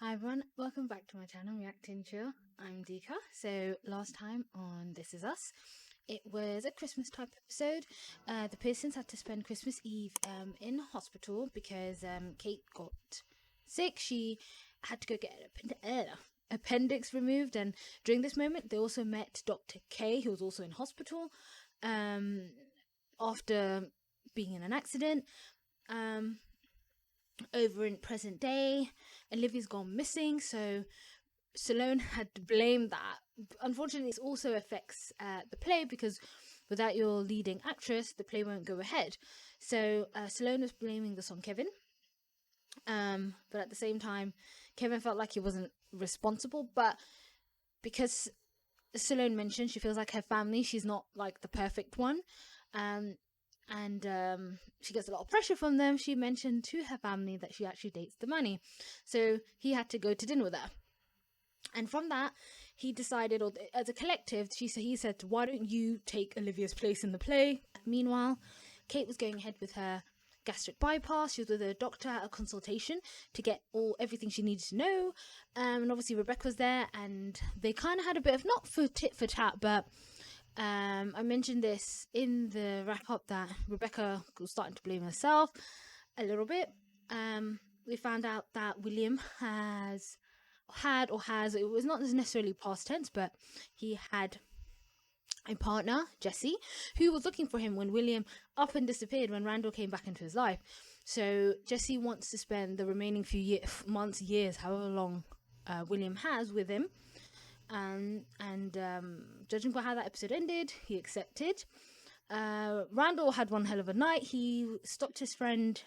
Hi everyone, welcome back to my channel, Reacting Chill. I'm Dika. So last time on This Is Us, it was a Christmas type episode. The Pearsons had to spend Christmas Eve in hospital because Kate got sick. She had to go get an appendix removed, and during this moment they also met Dr. K, who was also in hospital after being in an accident. Over in present day, Olivia's gone missing, so Salone had to blame that. Unfortunately, this also affects the play because without your leading actress, the play won't go ahead. So Salone was blaming this on Kevin, but at the same time, Kevin felt like he wasn't responsible. But because Salone mentioned she feels like her family, she's not like the perfect one. And she gets a lot of pressure from them. She mentioned to her family that she actually dates the money, so he had to go to dinner with her. And from that, he decided, or as a collective, he said, "Why don't you take Olivia's place in the play?" Meanwhile, Kate was going ahead with her gastric bypass. She was with a doctor at a consultation to get everything she needed to know. And obviously Rebecca was there, and they kind of had a bit of not for tit for tat, but I mentioned this in the wrap up that Rebecca was starting to blame herself a little bit. We found out that William it was not necessarily past tense, but he had a partner, Jessie, who was looking for him when William up and disappeared when Randall came back into his life. So Jessie wants to spend the remaining few years, however long William has with him. Judging by how that episode ended, he accepted. Randall had one hell of a night. He stopped his friend,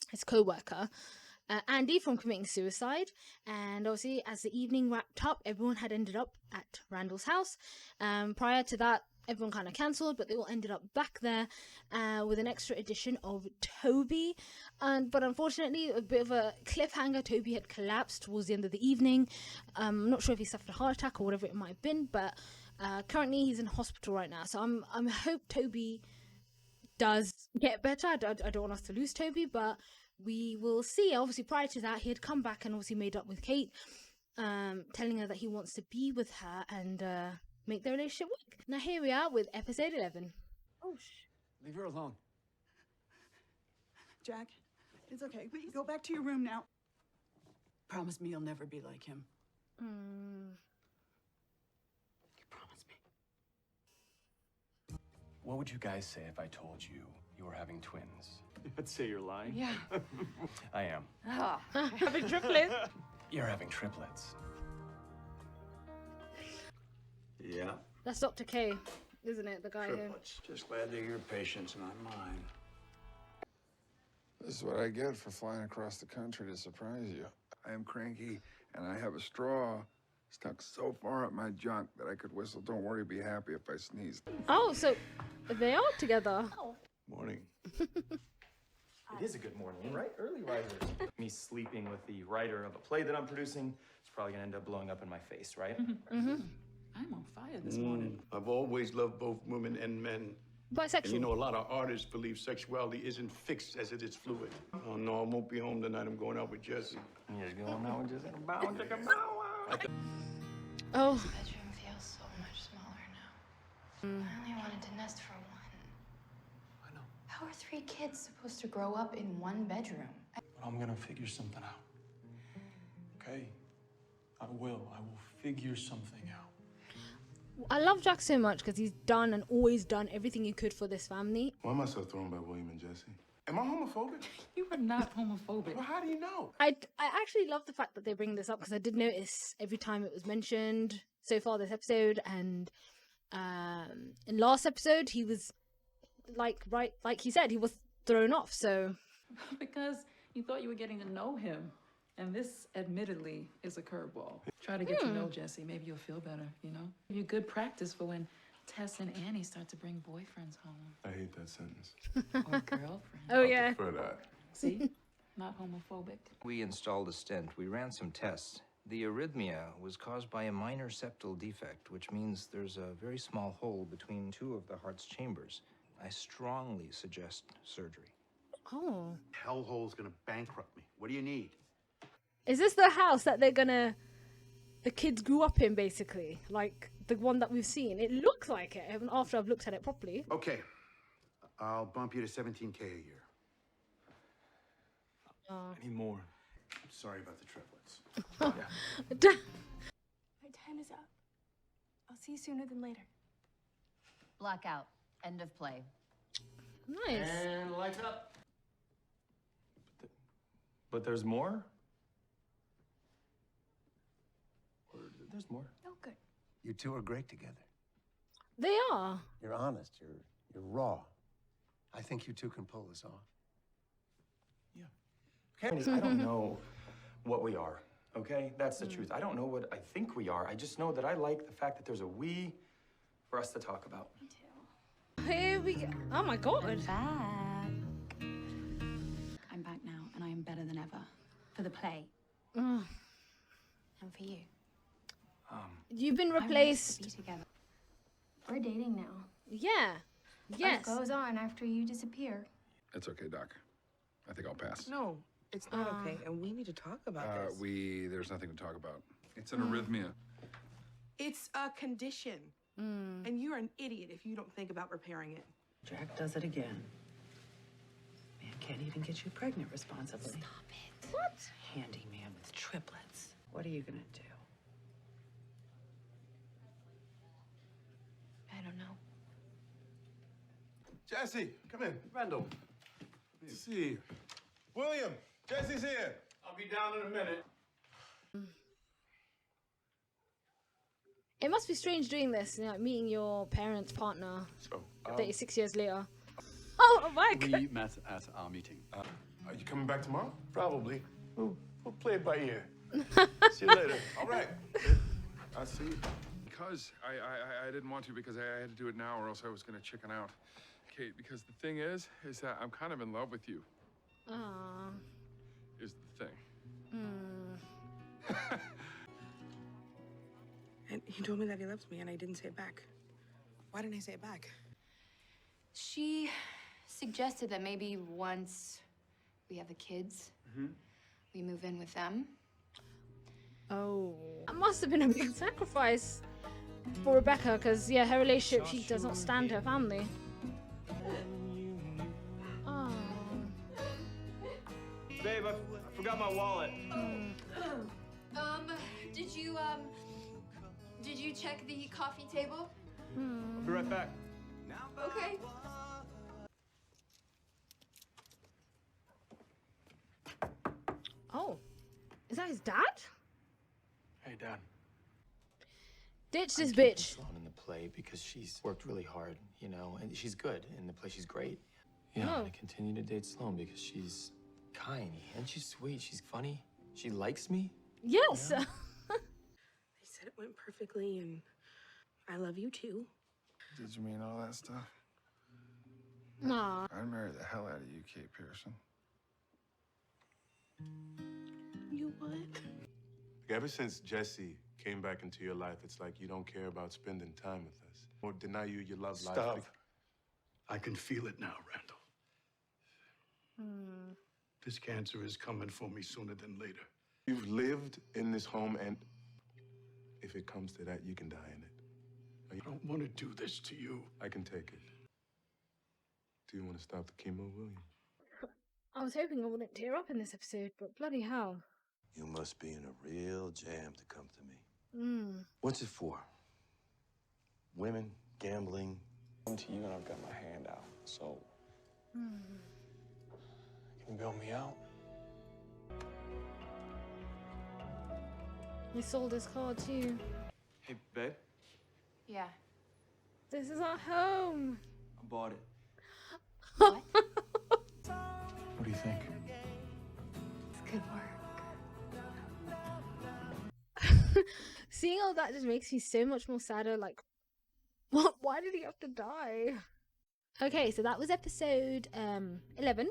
his co-worker, Andy, from committing suicide. And obviously, as the evening wrapped up, everyone had ended up at Randall's house. Prior to that, everyone kind of cancelled, but they all ended up back there with an extra edition of Toby. But unfortunately, a bit of a cliffhanger. Toby had collapsed towards the end of the evening. I'm not sure if he suffered a heart attack or whatever it might have been, but currently he's in hospital right now. So I hope Toby does get better. I don't want us to lose Toby, but we will see. Obviously, prior to that, he had come back and obviously made up with Kate, telling her that he wants to be with her and make their relationship work. Now here we are with episode 11. Oh, Leave her alone. Jack, it's okay. Please go back to your room now. Promise me you'll never be like him. You promise me. What would you guys say if I told you you were having twins? I'd say you're lying. Yeah. I am. Having triplets. You're having triplets. Yeah, That's Dr. K, isn't it? The guy triplets. Just glad they're your patients, not mine. This is what I get for flying across the country to surprise you. I am cranky, and I have a straw stuck so far up my junk that I could whistle, "Don't worry, be happy" if I sneezed. who? Oh, so they are together. Morning. It is a good morning, right? Early risers. Me sleeping with the writer of a play that I'm producing, it's probably gonna end up blowing up in my face, right? I'm on fire this morning. I've always loved both women and men. Bisexual. And you know, a lot of artists believe sexuality isn't fixed as it is fluid. Oh, no, I won't be home tonight. I'm going out with Jessie. You're going out just in a bow. Oh, Bedroom feels so much smaller now. I only wanted to nest for one. I know. How are 3 kids supposed to grow up in one bedroom? But I'm gonna figure something out. Okay? I will figure something out. I love Jack so much because he's done and always done everything he could for this family. Why am I so thrown by William and Jessie? Am I homophobic? You are not homophobic. Well, how do you know? I actually love the fact that they bring this up because I did notice every time it was mentioned so far this episode, and in last episode he was like he said, he was thrown off. So Because you thought you were getting to know him. And this, admittedly, is a curveball. Try to get to know Jessie. Maybe you'll feel better, you know? Give you good practice for when Tess and Annie start to bring boyfriends home. I hate that sentence. Or girlfriends. oh yeah, For that. See? Not homophobic. We installed a stent. We ran some tests. The arrhythmia was caused by a minor septal defect, which means there's a very small hole between 2 of the heart's chambers. I strongly suggest surgery. oh, Hellhole's gonna bankrupt me. What do you need? Is this the house that the kids grew up in, basically? Like, the one that we've seen? It looks like it, even after I've looked at it properly. Okay. I'll bump you to $17K a year. I need more. Sorry about the triplets. My time is up. I'll see you sooner than later. Blackout. End of play. Nice. And lights up. But there's more? Or there's more. Oh, good. You two are great together. They are. You're honest. You're raw. I think you two can pull this off. I don't know what we are, okay? That's the truth. I don't know what I think we are. I just know that I like the fact that there's a we for us to talk about. Me too. Here we go. Oh my god. I'm back now, and I am better than ever. For the play. Ugh. And for you. You've been I want us replaced. to be together. We're dating now. Yeah. Yes. Life goes on after you disappear. It's okay, Doc. I think I'll pass. No, it's not okay, and we need to talk about this. There's nothing to talk about. It's an arrhythmia. It's a condition, and you're an idiot if you don't think about repairing it. Jack does it again. Man can't even get you pregnant responsibly. Stop it. What? Handyman with triplets. What are you gonna do? I don't know. Jessie, come in. Randall. Good to see you. William, Jessie's here. I'll be down in a minute. It must be strange doing this, you know, meeting your parents' partner So, 36 years later. Oh my god. We met at our meeting. Are you coming back tomorrow? Probably. We'll play it by ear. See you later. All right. I'll see you. Because I didn't want to, because I had to do it now or else I was going to chicken out. Kate, because the thing is that I'm kind of in love with you, Aww. is the thing. And he told me that he loves me, and I didn't say it back. Why didn't I say it back? She suggested that maybe once we have the kids, we move in with them. Oh. That must have been a big sacrifice for Rebecca, because, yeah, her relationship, she does not stand her family. Oh. babe, I forgot my wallet. Did you check the coffee table? I'll be right back. Okay. Oh. Is that his dad? Hey, Dad. Ditch this I'm keeping bitch. Sloan in the play because she's worked really hard, you know, and she's good in the play. She's great. Yeah, I'm Oh. gonna continue to date Sloan because she's kind and she's sweet. She's funny. She likes me. Yes. They said it went perfectly, and I love you too. Did you mean all that stuff? Aw. I'd marry the hell out of you, Kate Pearson. You what? Ever since Jessie came back into your life, it's like you don't care about spending time with us. Or deny you your love life. Stop. I can feel it now, Randall. This cancer is coming for me sooner than later. You've lived in this home, and if it comes to that, you can die in it. I don't want to do this to you. I can take it. Do you want to stop the chemo, William? I was hoping I wouldn't tear up in this episode, but bloody hell. You must be in a real jam to come to me. What's it for? Women, gambling. I'm to you and I've got my hand out, so you can bail me out. He sold his car too. Hey, babe, Yeah. This is our home. I bought it. What? What do you think? It's good work. Seeing all that just makes me so much more sadder. Like, what? Why did he have to die? Okay, so that was episode 11.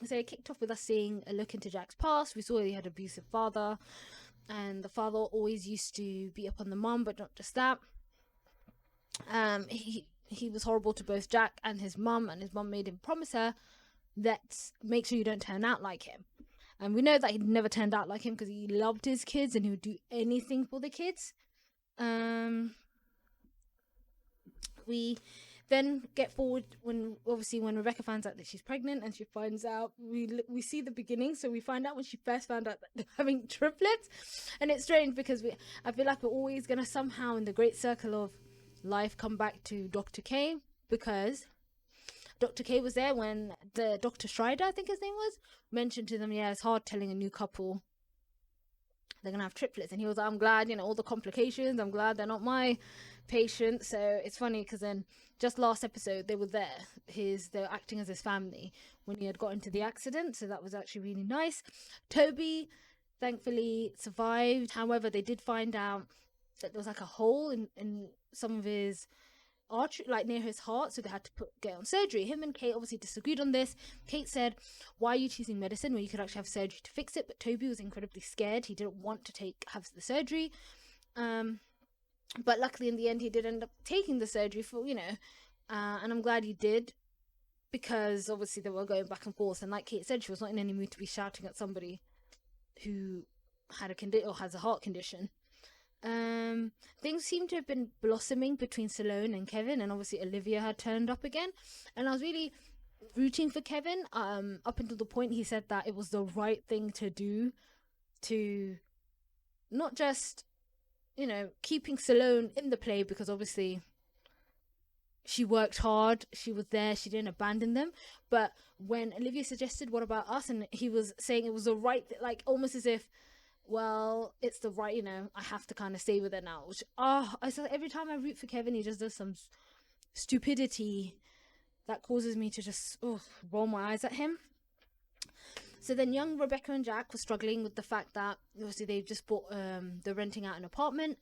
So it kicked off with us seeing a look into Jack's past. We saw he had an abusive father, and the father always used to beat up on the mum, but not just that. He was horrible to both Jack and his mum made him promise her that make sure you don't turn out like him. And we know that he never turned out like him because he loved his kids and he would do anything for the kids. We then get forward when Rebecca finds out that she's pregnant, and she finds out, we see the beginning. So we find out when she first found out that they're having triplets. And it's strange because I feel like we're always going to somehow in the great circle of life come back to Dr. K, because Dr. K was there when the Dr. Schreider, I think his name was, mentioned to them, yeah, it's hard telling a new couple they're gonna have triplets. And he was like, I'm glad, all the complications, I'm glad they're not my patients. So it's funny because then just last episode they were there, they were acting as his family when he had got into the accident, so that was actually really nice. Toby thankfully survived. However, they did find out that there was like a hole in some of his artery, like near his heart, so they had to get on surgery. Him and Kate obviously disagreed on this. Kate said, why are you choosing medicine when you could actually have surgery to fix it? But Toby was incredibly scared. He didn't want to have the surgery, but luckily in the end he did end up taking the surgery for and I'm glad he did, because obviously they were going back and forth, and like Kate said, she was not in any mood to be shouting at somebody who had a condition or has a heart condition. Things seem to have been blossoming between Sloane and Kevin, and obviously Olivia had turned up again, and I was really rooting for Kevin up until the point he said that it was the right thing to do, to not just keeping Sloane in the play, because obviously she worked hard, she was there, she didn't abandon them. But when Olivia suggested, what about us, and he was saying it was the right like almost as if, well, it's the right, I have to kind of stay with it now. Which, I said every time I root for Kevin, he just does some stupidity that causes me to just roll my eyes at him. So then young Rebecca and Jack were struggling with the fact that obviously they've just bought, they're renting out an apartment,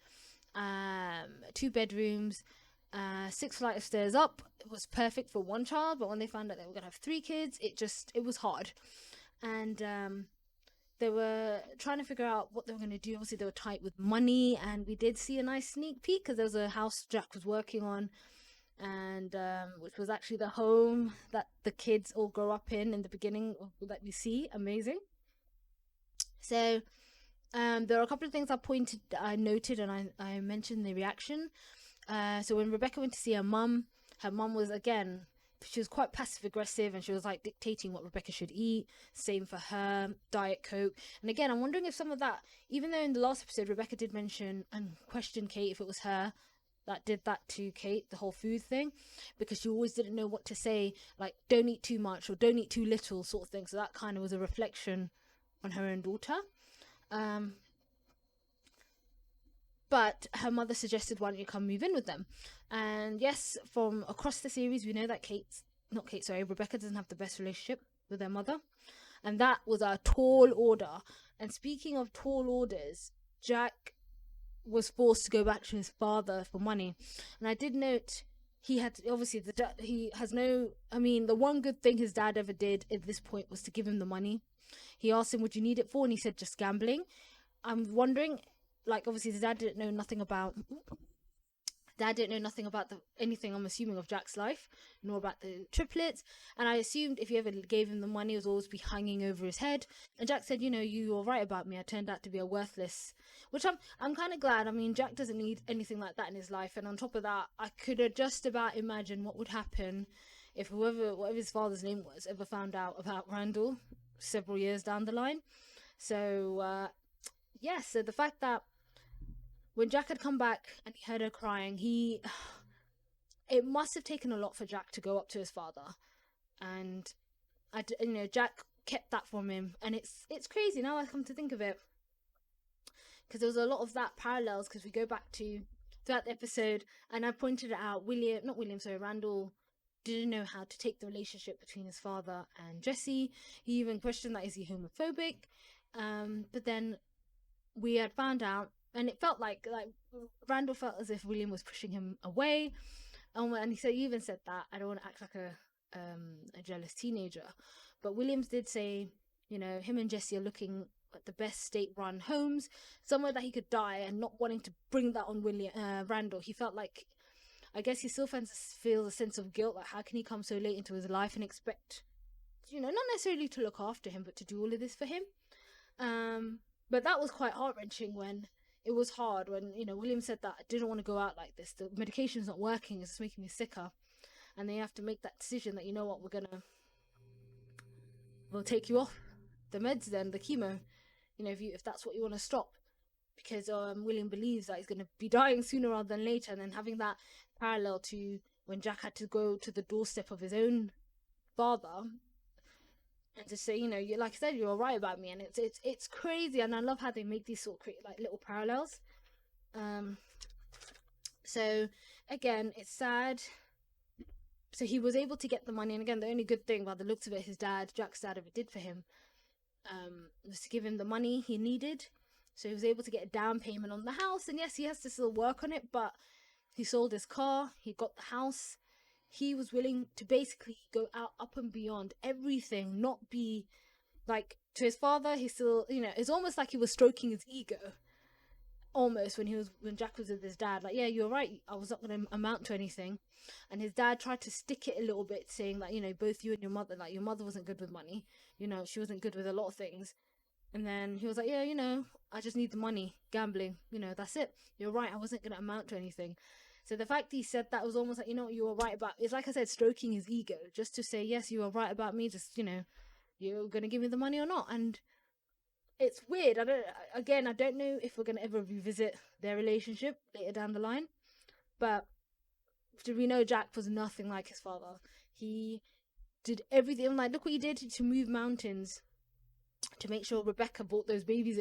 2 bedrooms, 6 flights of stairs up. It was perfect for 1 child, but when they found out they were going to have 3 kids, it was hard. And, they were trying to figure out what they were going to do. Obviously, they were tight with money, and we did see a nice sneak peek because there was a house Jack was working on, and which was actually the home that the kids all grow up in the beginning that we see. Amazing. So there are a couple of things I noted, and I mentioned the reaction. So when Rebecca went to see her mum was again, she was quite passive aggressive, and she was like dictating what Rebecca should eat. Same for her, Diet Coke. And again, I'm wondering if some of that, even though in the last episode Rebecca did mention and question Kate if it was her that did that to Kate, the whole food thing, because she always didn't know what to say, like don't eat too much or don't eat too little sort of thing. So that kind of was a reflection on her own daughter. But her mother suggested, why don't you come move in with them? And yes, from across the series, we know that Rebecca doesn't have the best relationship with her mother. And that was a tall order. And speaking of tall orders, Jack was forced to go back to his father for money. And I did note he had, obviously, the one good thing his dad ever did at this point was to give him the money. He asked him, would you need it for? And he said, just gambling. I'm wondering, like, obviously the dad didn't know nothing about anything, I'm assuming, of Jack's life, nor about the triplets. And I assumed if he ever gave him the money, it would always be hanging over his head. And Jack said, you were right about me. I turned out to be a worthless, which I'm kind of glad. I mean, Jack doesn't need anything like that in his life. And on top of that, I could have just about imagined what would happen if whatever his father's name was, ever found out about Randall several years down the line. So, so the fact that when Jack had come back and he heard her crying, it must have taken a lot for Jack to go up to his father. And, Jack kept that from him. And it's crazy now I come to think of it. Because there was a lot of that parallels, because we go back to throughout the episode, and I pointed it out, Randall didn't know how to take the relationship between his father and Jessie. He even questioned that, is he homophobic? But then we had found out, and it felt like Randall felt as if William was pushing him away. And he even said that, I don't want to act like a jealous teenager. But Williams did say, him and Jessie are looking at the best state-run homes, somewhere that he could die, and not wanting to bring that on Randall. He felt like, I guess he still feels a sense of guilt, like how can he come so late into his life and expect, not necessarily to look after him, but to do all of this for him. But that was quite heart-wrenching when it was hard when, you know, William said that I didn't want to go out like this. The medication's not working. It's just making me sicker. And they have to make that decision that, you know what, we'll take you off the meds then, the chemo, you know, if that's what you want to stop. Because William believes that he's going to be dying sooner rather than later. And then having that parallel to when Jack had to go to the doorstep of his own father and to say, you know, you, like I said, you're all right about me. And it's crazy. And I love how they make these sort of like little parallels. So again, it's sad. So he was able to get the money, and again, the only good thing by the looks of it, Jack's dad, ever did for him, was to give him the money he needed. So he was able to get a down payment on the house, and yes, he has to still work on it, but he sold his car, he got the house. He was willing to basically go out up and beyond everything, not be like, to his father, he still, you know, it's almost like he was stroking his ego. Almost when Jack was with his dad, like, yeah, you're right, I was not going to amount to anything. And his dad tried to stick it a little bit, saying that, you know, both you and your mother, like, your mother wasn't good with money, you know, she wasn't good with a lot of things. And then he was like, yeah, you know, I just need the money, gambling, you know, that's it, you're right, I wasn't going to amount to anything. So the fact he said that was almost like, you know what, you were right about, it's like I said, stroking his ego, just to say, yes, you were right about me, just, you know, you're going to give me the money or not. And it's weird. I don't know if we're going to ever revisit their relationship later down the line. But we know Jack was nothing like his father. He did everything. Like, look what he did to move mountains to make sure Rebecca brought those babies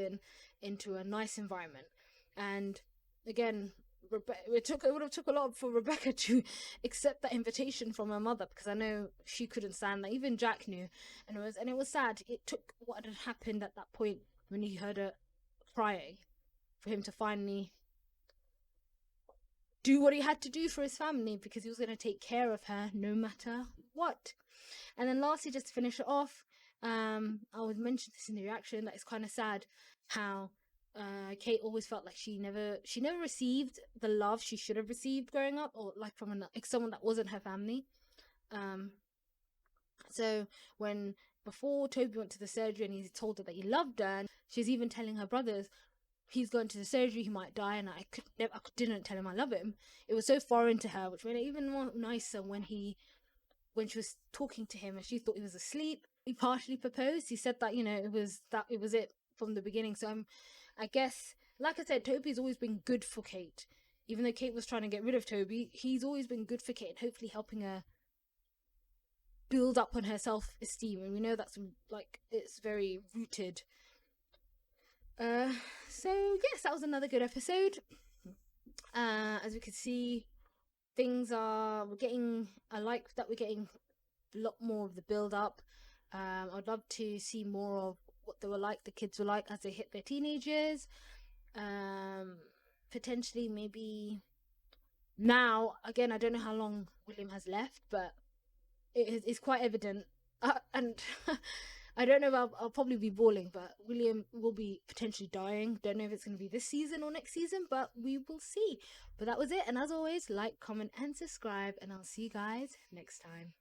into a nice environment. And again, it would have took a lot for Rebecca to accept that invitation from her mother, because I know she couldn't stand that. Even Jack knew, and it was sad. It took what had happened at that point when he heard her crying for him to finally do what he had to do for his family, because he was going to take care of her no matter what. And then lastly, just to finish it off, I would mention this in the reaction, that it's kind of sad how Kate always felt like she never received the love she should have received growing up, or like from someone that wasn't her family. So before Toby went to the surgery and he told her that he loved her, and she's even telling her brothers, he's going to the surgery, he might die, and I didn't tell him I love him. It was so foreign to her, which made it even more nicer when she was talking to him and she thought he was asleep. He partially proposed. He said that, you know, it was it from the beginning. So I guess, like I said, Toby's always been good for Kate. Even though Kate was trying to get rid of Toby, he's always been good for Kate, and hopefully helping her build up on her self-esteem. And we know that's, like, it's very rooted. So yes, that was another good episode. As we could see, we're getting a lot more of the build up. I'd love to see more of what the kids were like as they hit their teenagers. Potentially maybe now, again, I don't know how long William has left, but it's quite evident, and I don't know if I'll probably be bawling, but William will be potentially dying. Don't know if it's going to be this season or next season, but we will see. But that was it, and as always, like, comment and subscribe, and I'll see you guys next time.